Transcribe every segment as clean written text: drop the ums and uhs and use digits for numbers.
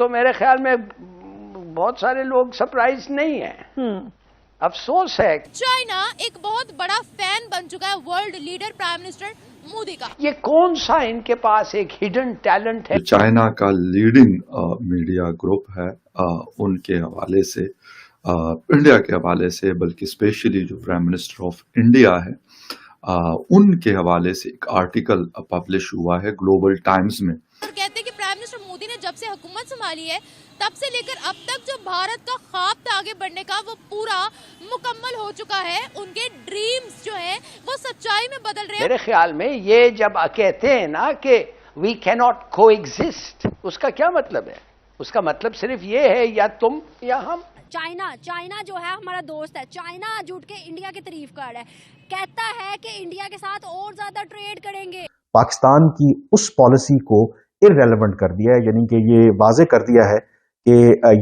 तो मेरे ख्याल में बहुत सारे लोग सरप्राइज नहीं हैं। अफसोस है। चाइना एक बहुत बड़ा फैन बन चुका है world leader prime minister Modi का। ये कौन सा इनके पास एक हिडन टैलेंट है? चाइना का लीडिंग मीडिया ग्रुप है, उनके हवाले से, इंडिया के हवाले से, बल्कि स्पेशली जो प्राइम मिनिस्टर ऑफ इंडिया है उनके हवाले से एक आर्टिकल पब्लिश हुआ है ग्लोबल टाइम्स में। और कहते हैं कि प्राइम मिनिस्टर मोदी ने जब से हुकूमत संभाली है तब से लेकर अब तक जो भारत का ख्वाब था आगे बढ़ने का वो पूरा मुकम्मल हो चुका है। उनके ड्रीम्स जो है वो सच्चाई में बदल रहे हैं। मेरे ख्याल में ये जब कहते हैं ना कि वी कैन नॉट को एग्जिस्ट, उसका क्या मतलब है? उसका मतलब सिर्फ ये है या तुम या हम। चाइना जो है हमारा दोस्त है। चाइना जुट के इंडिया की तारीफ कर रहा है, कहता है कि इंडिया के साथ और ज्यादा ट्रेड करेंगे। पाकिस्तान की उस पॉलिसी को इररेलेवेंट कर दिया है, यानी कि ये वाजे कर दिया है कि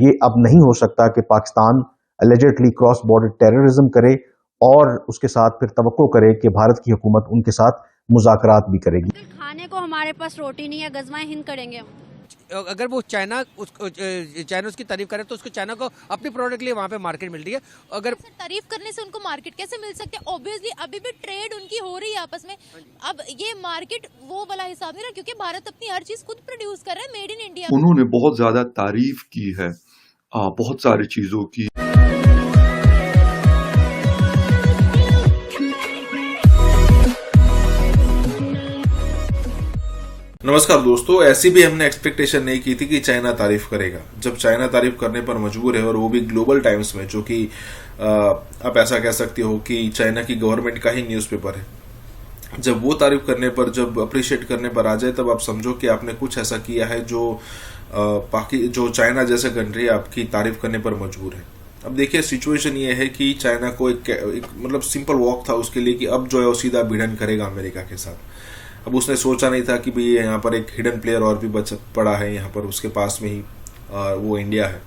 ये अब नहीं हो सकता कि Pakistan allegedly cross border terrorism करे और उसके साथ फिर तवक्को करे कि भारत की हुकूमत उनके साथ मुज़ाकरात भी करेगी। खाने को हमारे पास रोटी नहीं है, गज़वाए हिंद करेंगे। अगर वो चाइना उसकी तारीफ करे तो उसको चाइना को अपनी प्रोडक्ट के लिए वहाँ पे मार्केट मिल रही है। अगर तारीफ करने से उनको मार्केट कैसे मिल सकती है? ऑब्वियसली अभी भी ट्रेड उनकी हो रही है आपस में। अब ये मार्केट वो वाला हिसाब नहीं रहा क्योंकि भारत अपनी हर चीज खुद प्रोड्यूस कर रहा है, मेड इन इंडिया। उन्होंने बहुत ज्यादा तारीफ की है बहुत सारी चीजों की। नमस्कार दोस्तों, ऐसी भी हमने एक्सपेक्टेशन नहीं की थी कि चाइना तारीफ करेगा। जब चाइना तारीफ करने पर मजबूर है और वो भी ग्लोबल टाइम्स में, जो कि आप ऐसा कह सकते हो कि चाइना की गवर्नमेंट का ही न्यूज़पेपर है, जब वो तारीफ करने पर, जब अप्रिशिएट करने पर आ जाए, तब आप समझो कि आपने कुछ ऐसा किया है जो चाइना जैसा कंट्री आपकी तारीफ करने पर मजबूर है। अब देखिए, सिचुएशन ये है कि चाइना को एक मतलब सिंपल वॉक था उसके लिए कि अब जो है वो सीधा भिड़न करेगा अमेरिका के साथ। अब उसने सोचा नहीं था कि भाई यहाँ पर एक हिडन प्लेयर और भी पड़ा है यहाँ पर उसके पास में ही, और वो इंडिया है।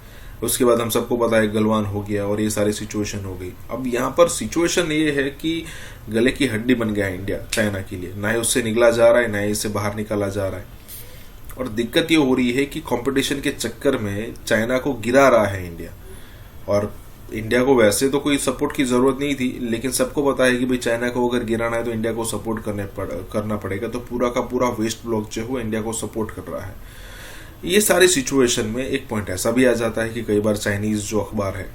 उसके बाद हम सबको पता है गलवान हो गया और ये सारी सिचुएशन हो गई। अब यहाँ पर सिचुएशन ये है कि गले की हड्डी बन गया है इंडिया चाइना के लिए। ना ही उससे निकला जा रहा है, ना ही इससे बाहर निकाला जा रहा है। और दिक्कत ये हो रही है कि कंपटीशन के चक्कर में चाइना को गिरा रहा है इंडिया। और इंडिया को वैसे तो कोई सपोर्ट की जरूरत नहीं थी, लेकिन सबको पता है कि भाई चाइना को अगर गिराना है तो इंडिया को सपोर्ट करना पड़ेगा। तो पूरा का पूरा वेस्ट ब्लॉक जो है इंडिया को सपोर्ट कर रहा है। ये सारी सिचुएशन में एक पॉइंट ऐसा भी आ जाता है कि कई बार चाइनीज जो अखबार है,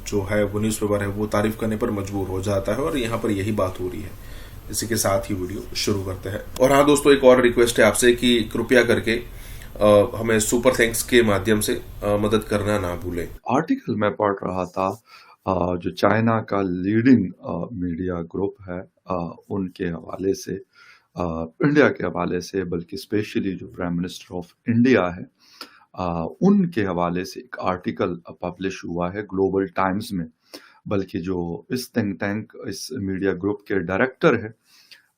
जो है वो न्यूज़पेपर है, वो तारीफ करने पर मजबूर हो जाता है। और यहाँ पर यही बात हो रही है। इसी के साथ ही वीडियो शुरू करते हैं। और हाँ दोस्तों, एक और रिक्वेस्ट है आपसे कि कृपया करके हमें सुपर थैंक्स के माध्यम से मदद करना ना भूलें। आर्टिकल मैं पढ़ रहा था, जो चाइना का लीडिंग मीडिया ग्रुप है उनके हवाले से, इंडिया के हवाले से, बल्कि स्पेशली जो प्राइम मिनिस्टर ऑफ इंडिया है उनके हवाले से एक आर्टिकल पब्लिश हुआ है ग्लोबल टाइम्स में। बल्कि जो इस थिंक टैंक, इस मीडिया ग्रुप के डायरेक्टर है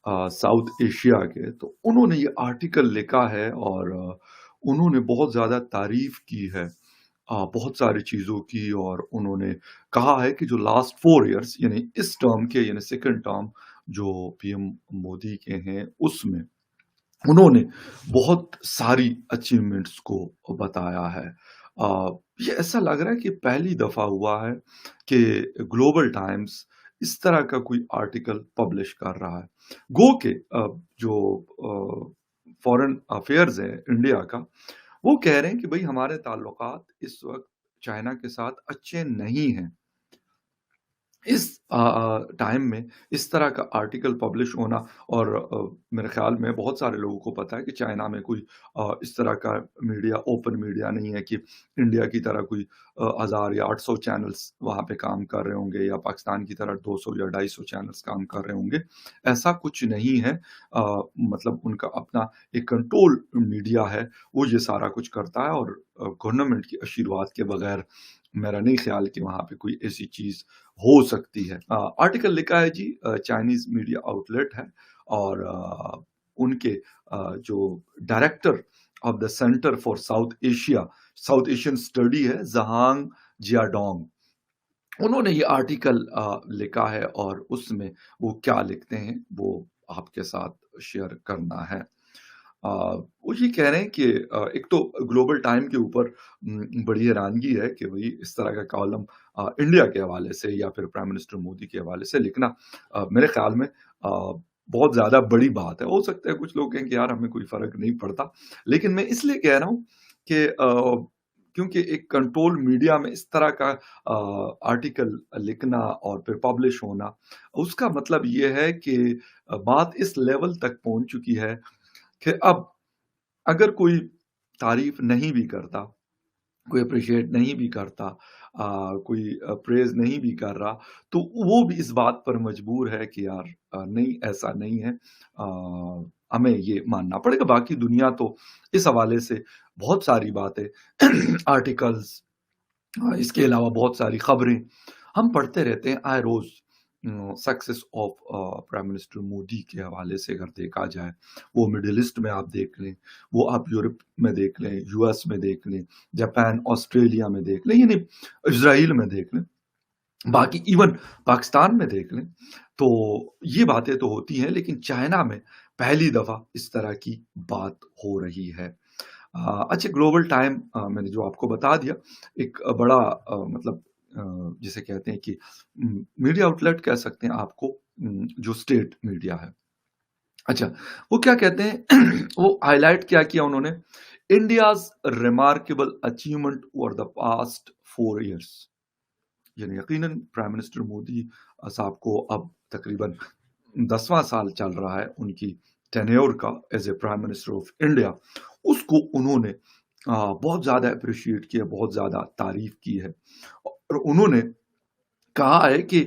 साउथ एशिया के, तो उन्होंने ये आर्टिकल लिखा है और उन्होंने बहुत ज्यादा तारीफ की है बहुत सारी चीजों की। और उन्होंने कहा है कि जो लास्ट 4 इयर्स, यानी इस टर्म के, यानी सेकंड टर्म जो पीएम मोदी के हैं, उसमें उन्होंने बहुत सारी अचीवमेंट्स को बताया है। ये ऐसा लग रहा है कि पहली दफा हुआ है कि ग्लोबल टाइम्स इस तरह का कोई आर्टिकल पब्लिश कर रहा है। गो के जो फॉरेन अफेयर्स है इंडिया का, वो कह रहे हैं कि भाई हमारे ताल्लुकात इस वक्त चाइना के साथ अच्छे नहीं हैं। इस टाइम में इस तरह का आर्टिकल पब्लिश होना, और मेरे ख्याल में बहुत सारे लोगों को पता है कि चाइना में कोई इस तरह का मीडिया, ओपन मीडिया नहीं है कि इंडिया की तरह कोई 1000 या 800 चैनल्स वहाँ पे काम कर रहे होंगे, या पाकिस्तान की तरह 200 या 250 चैनल्स काम कर रहे होंगे। ऐसा कुछ नहीं है। मतलब उनका अपना एक कंट्रोल मीडिया है, वो ये सारा कुछ करता है। और गवर्नमेंट की आशीर्वाद के बगैर मेरा नहीं ख्याल कि वहाँ पे कोई ऐसी चीज हो सकती है। आर्टिकल लिखा है जी, चाइनीज मीडिया आउटलेट है, और उनके जो director of the centre for south Asian study है, जहांग जियाडोंग, उन्होंने ये आर्टिकल लिखा है। और उसमें वो क्या लिखते हैं वो आपके साथ शेयर करना है। वो ये कह रहे हैं कि एक तो ग्लोबल टाइम के ऊपर बड़ी हैरानगी है कि भाई इस तरह का कॉलम इंडिया के हवाले से या फिर प्राइम मिनिस्टर मोदी के हवाले से लिखना मेरे ख्याल में बहुत ज्यादा बड़ी बात है। हो सकता है कुछ लोग कहें कि यार हमें कोई फर्क नहीं पड़ता, लेकिन मैं इसलिए कह रहा हूँ कि क्योंकि एक कंट्रोल मीडिया में इस तरह का आर्टिकल लिखना और फिर पब्लिश होना, उसका मतलब ये है कि बात इस लेवल तक पहुंच चुकी है कि अब अगर कोई तारीफ नहीं भी करता, कोई अप्रिशिएट नहीं भी करता, कोई प्रेज नहीं भी कर रहा, तो वो भी इस बात पर मजबूर है कि यार नहीं, ऐसा नहीं है, हमें ये मानना पड़ेगा। बाकी दुनिया तो इस हवाले से बहुत सारी बातें आर्टिकल्स, इसके अलावा बहुत सारी खबरें हम पढ़ते रहते हैं आए रोज। Success of prime minister Modi के हवाले से अगर देखा जाए, वो मिडिल ईस्ट में आप देख लें, वो आप यूरोप में देख लें, यूएस में देख लें, जापान, ऑस्ट्रेलिया में देख लें, यानी इजराइल में देख लें, बाकी इवन पाकिस्तान में देख लें, तो ये बातें तो होती हैं। लेकिन चाइना में पहली दफा इस तरह की बात हो रही है। अच्छा, ग्लोबल टाइम मैंने जो आपको बता दिया, एक बड़ा मतलब जिसे कहते हैं कि मीडिया आउटलेट कह सकते हैं आपको, जो स्टेट मीडिया है। अच्छा, वो क्या कहते हैं वो हाईलाइट क्या किया उन्होंने, India's remarkable achievement over the past 4 years। यानी यकीनन प्राइम मिनिस्टर मोदी साहब को अब तकरीबन 10वां साल चल रहा है उनकी टेन्योर का as a prime minister of India. उसको उन्होंने बहुत ज्यादा अप्रिशिएट किया, बहुत ज्यादा तारीफ की है, और उन्होंने कहा है कि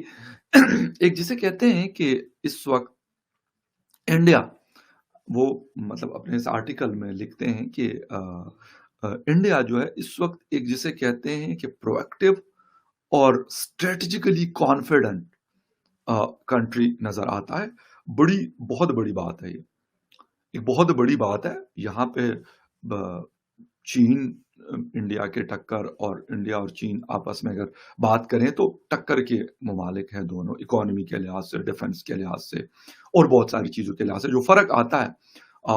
एक जिसे कहते हैं कि इस वक्त इंडिया, वो मतलब अपने इस आर्टिकल में लिखते हैं कि इंडिया जो है इस वक्त एक जिसे कहते हैं कि प्रोएक्टिव और स्ट्रेटेजिकली कॉन्फिडेंट कंट्री नजर आता है। बहुत बड़ी बात है, ये एक बहुत बड़ी बात है। यहाँ पे चीन इंडिया के टक्कर, और इंडिया और चीन आपस में अगर बात करें तो टक्कर के ममालिक हैं दोनों, इकोनॉमी के लिहाज से, डिफेंस के लिहाज से, और बहुत सारी चीज़ों के लिहाज से। जो फर्क आता है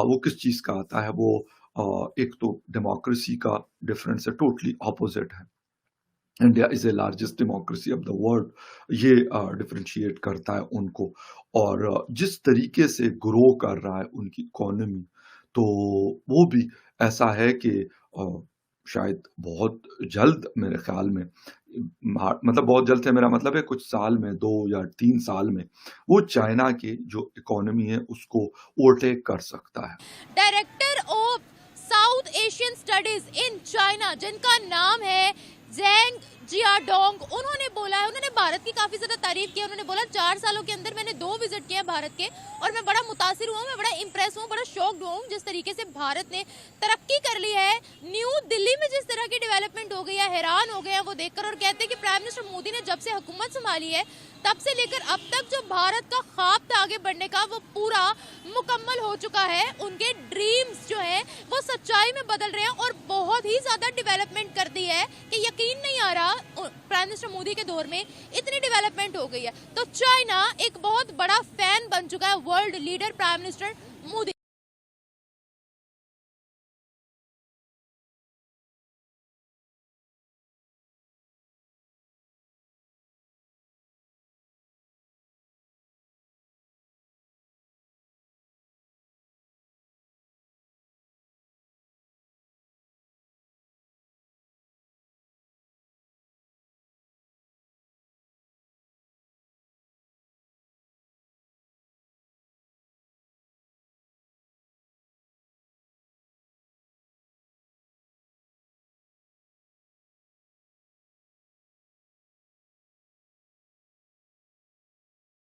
वो किस चीज़ का आता है, वो एक तो डेमोक्रेसी का डिफरेंस है, टोटली ऑपोजिट है। India is a largest democracy of the world, ये डिफरेंशिएट करता है उनको। और जिस तरीके से ग्रो कर रहा है उनकी इकोनॉमी, तो वो भी ऐसा है कि शायद बहुत जल्द, मेरे ख्याल में, मतलब बहुत जल्द से मेरा मतलब है कुछ साल में, 2 या 3 साल में, वो चाइना की जो इकोनॉमी है उसको ओवरटेक कर सकता है। Director of south Asian studies in China, जिनका नाम है ज़ेंग जियाडोंग, उन्होंने बोला है, उन्होंने भारत की काफी ज्यादा तारीफ की है। उन्होंने बोला 4 सालों के अंदर मैंने 2 विजिट किए हैं भारत के, और मैं बड़ा मुतासिर हुआ, मैं बड़ा इंप्रेस हूँ, बड़ा शॉक्ड हूँ जिस तरीके से भारत ने तरक्की कर ली है। न्यू दिल्ली में जिस तरह की डेवलपमेंट हो गई है, हैरान हो गए हैं वो देखकर, और कहते हैं कि प्राइम मिनिस्टर मोदी ने जब से हुकूमत संभाली है तब से लेकर अब तक जो भारत का ख्वाब था आगे बढ़ने का, वो पूरा मुकम्मल हो चुका है। उनके ड्रीम्स जो है वो सच्चाई में बदल रहे हैं, और बहुत ही ज्यादा डेवलपमेंट कर दी है कि यकीन नहीं आ रहा प्राइम मिनिस्टर मोदी के दौर में इतनी डेवलपमेंट हो गई है। तो चाइना एक बहुत बड़ा फैन बन चुका है world leader prime minister Modi.